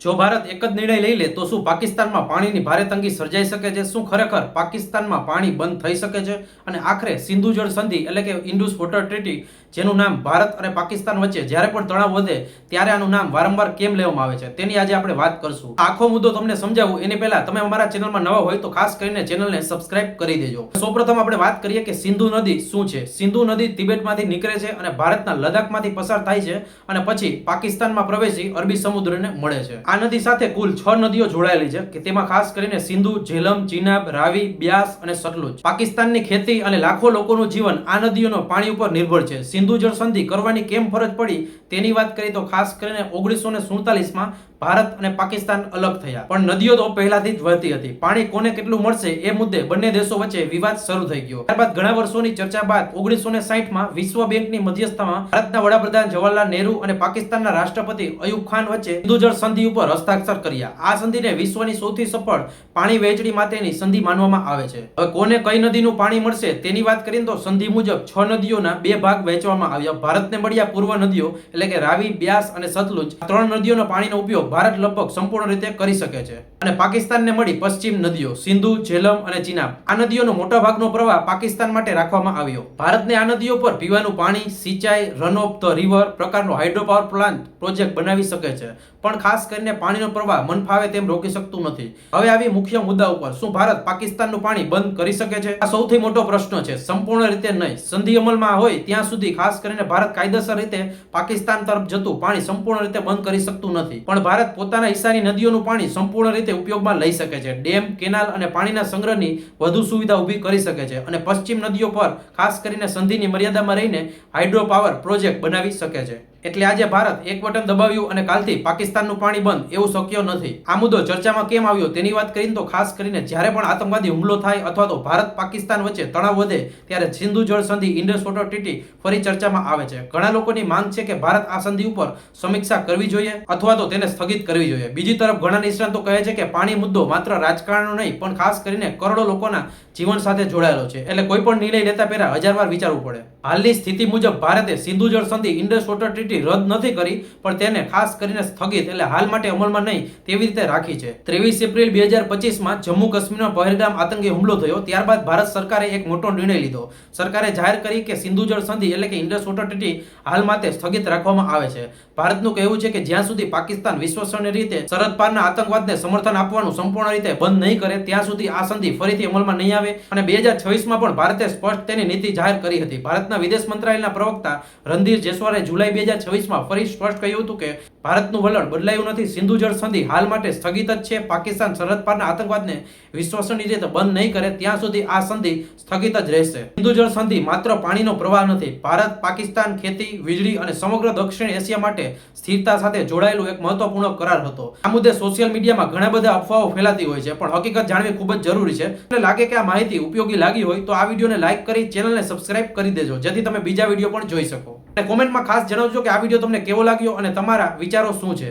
જો ભારત એક જ નિર્ણય લઈ લે તો શું પાકિસ્તાનમાં પાણીની ભારે તંગી સર્જાઈ શકે છે? શું ખરેખર પાકિસ્તાનમાં પાણી બંધ થઈ શકે છે? અને આખરે સિંધુ જળ સંધિ એટલે કે ઇન્ડસ વોટર ટ્રીટી, જેનું નામ ભારત અને પાકિસ્તાન વચ્ચે જ્યારે પણ તણાવ વધે ત્યારે આનું નામ વારંવાર કેમ લેવામાં આવે છે તેની આજે આપણે વાત કરશું. આખો મુદ્દો તમને સમજાવું એની પહેલા તમે અમારા ચેનલમાં નવા હોય તો ખાસ કરીને ચેનલને સબસ્ક્રાઇબ કરી દેજો. સૌપ્રથમ આપણે વાત કરીએ કે સિંધુ નદી શું છે. સિંધુ નદી તિબેટમાંથી નીકળે છે અને ભારતના લદ્દાખમાંથી પસાર થાય છે અને પછી પાકિસ્તાનમાં પ્રવેશી અરબી સમુદ્રને મળે છે. આ નદી સાથે કુલ 6 નદીઓ જોડાયેલી છે કે તેમાં ખાસ કરીને સિંધુ, ઝેલમ, ચિનાબ, રાવી, બ્યાસ અને સતલુજ. પાકિસ્તાનની ખેતી અને લાખો લોકોનું જીવન આ નદીઓનો પાણી ઉપર નિર્ભર છે. સિંધુ જળ સંધિ કરવાની કેમ ફરજ પડી તેની વાત કરીએ તો ખાસ કરીને 1947માં ભારત અને પાકિસ્તાન અલગ થયા, પણ નદીઓ તો પહેલાથી જ વહેતી હતી. પાણી કોને કેટલું મળશે એ મુદ્દે બંને દેશો વચ્ચે વિવાદ શરૂ થઈ ગયો. ત્યારબાદ ઘણા વર્ષોની ચર્ચા બાદ 1960માં વિશ્વ બેંકની મધ્યસ્થતામાં ભારતના વડાપ્રધાન જવાહરલાલ નહેરુ અને પાકિસ્તાનના રાષ્ટ્રપતિ અયુબ ખાન વચ્ચે સિંધુ જળ સંધિ ઉપર હસ્તાક્ષર કર્યા. આ સંધિને વિશ્વની સૌથી સફળ પાણી વહેંચણી માટેની સંધિ માનવામાં આવે છે. હવે કોને કઈ નદીનું પાણી મળશે તેની વાત કરીએ તો સંધિ મુજબ 6 નદીઓના 2 ભાગ વહેંચવામાં આવ્યા. ભારતને મળ્યા પૂર્વ નદીઓ એટલે કે રાવી, બ્યાસ અને સતલુજ. 3 નદીઓનો પાણીનો ઉપયોગ ભારત લગભગ સંપૂર્ણ રીતે કરી શકે છે અને પાકિસ્તાનને મળી પશ્ચિમ નદીઓ સિંધુ, ઝેલમ અને ચિનાબ. આ નદીઓનો મોટા ભાગનો પ્રવાહ પાકિસ્તાન માટે રાખવામાં આવ્યો. ભારતને આ નદીઓ પર પીવાનું પાણી, સિંચાઈ, રન ઓફ ધ રિવર પ્રકારનો હાઇડ્રો પાવર પ્લાન્ટ પ્રોજેક્ટ બનાવી શકે છે, પણ ખાસ કરીને પાણીનો પ્રવાહ મન ફાવે તેમ રોકી શકતું નથી. હવે આવી મુખ્ય મુદ્દા ઉપર શું ભારત પાકિસ્તાનનું પાણી બંધ કરી શકે છે? આ સૌથી મોટો પ્રશ્ન છે. સંપૂર્ણ રીતે નહીં. સંધિ અમલમાં હોય ત્યાં સુધી ખાસ કરીને ભારત કાયદેસર રીતે પાકિસ્તાન તરફ જતું પાણી સંપૂર્ણ રીતે બંધ કરી શકતું નથી, પણ ભારત પોતાના હિસ્સાની નદીઓનું પાણી સંપૂર્ણ રીતે ઉપયોગમાં લઈ શકે છે. ડેમ, કેનાલ અને પાણીના સંગ્રહની વધુ સુવિધા ઊભી કરી શકે છે અને પશ્ચિમ નદીઓ પર ખાસ કરીને સંધિની મર્યાદામાં રહીને હાઇડ્રો પાવર પ્રોજેક્ટ બનાવી શકે છે. એટલે આજે ભારત એક બટન દબાવ્યું અને કાલથી પાકિસ્તાનનું પાણી બંધ એવું શક્ય નથી. આ મુદ્દો ચર્ચામાં કેમ આવ્યો તેની વાત કરીએ તો ખાસ કરીને જ્યારે પણ આતંકવાદી હુમલો થાય અથવા તો ભારત પાકિસ્તાન વચ્ચે તણાવ વધે ત્યારે સિંધુ જળ સંધિ ઇન્ડસ વોટર ટ્રીટી ફરી ચર્ચામાં આવે છે. ઘણા લોકોની માંગ છે કે ભારત આ સંધિ ઉપર સમીક્ષા કરવી જોઈએ અથવા તો તેને સ્થગિત કરવી જોઈએ. બીજી તરફ ઘણા નિષ્ણાતો કહે છે કે પાણી મુદ્દો માત્ર રાજકારણનો નહીં પણ ખાસ કરીને કરોડો લોકોના જીવન સાથે જોડાયેલો છે, એટલે કોઈ પણ નિર્ણય લેતા પહેલા 1000 વાર વિચારવું પડે. હાલની સ્થિતિ મુજબ ભારતે સિંધુ જળ સંધિ ઇન્ડસ વોટર ટ્રીટી રદ નથી કરી, પણ તેને ખાસ કરીને સ્થગિત એટલે હાલ માટે અમલમાં નહીં તેવી રીતે રાખી છે. 23 એપ્રિલ 2025માં જમ્મુ કાશ્મીરમાં પહેલગામ આતંકી હુમલો થયો. ત્યારબાદ ભારત સરકારે એક મોટો નિર્ણય લીધો. સરકારે જાહેર કરી કે સિંધુ જળ સંધિ એટલે કે ઇન્ડસ વોટર ટ્રીટી હાલ માટે સ્થગિત રાખવામાં આવે છે. ભારતનું કહેવું છે કે જ્યાં સુધી પાકિસ્તાન વિશ્વસનીય રીતે સરહદ પારના આતંકવાદને સમર્થન આપવાનું સંપૂર્ણ રીતે બંધ નહીં કરે ત્યાં સુધી આ સંધિ ફરીથી અમલમાં નહીં આવે. અને 2026માં પણ ભારતે સ્પષ્ટ તેની નીતિ જાહેર કરી હતી. ભારતના વિદેશ મંત્રાલયના પ્રવક્તા રણધીર જયસ્વાલે જુલાઈ 2026માં ફરી સ્પષ્ટ કહ્યું હતું કે ભારતનું વલણ બદલાયું નથી. સિંધુ જળ સંધિ હાલ માટે સ્થગિત જ છે. પાકિસ્તાન સરહદ પારના આતંકવાદને વિશ્વસનીય રીતે બંધ નહીં કરે ત્યાં સુધી આ સંધિ સ્થગિત જ રહેશે. સિંધુ જળ સંધિ માત્ર પાણીનો પ્રવાહ નથી. ભારત, પાકિસ્તાન ખેતી, વીજળી અને સમગ્ર દક્ષિણ એશિયા માટે સ્થિરતા સાથે જોડાયેલું એક મહત્વપૂર્ણ કરાર હતો. આ મુદ્દે સોશિયલ મીડિયામાં ઘણા બધા અફવાઓ ફેલાતી હોય છે, પણ હકીકત જાણવી ખૂબ જ જરૂરી છે. મને લાગે કે આ માહિતી ઉપયોગી લાગી હોય તો આ વિડીયોને લાઈક કરી ચેનલને સબસ્ક્રાઇબ કરી દેજો, જેથી તમે બીજા વિડીયો પણ જોઈ શકો. અને કોમેન્ટમાં ખાસ જણાવજો કે આ વિડીયો તમને કેવો લાગ્યો અને તમારા વિચારો શું છે.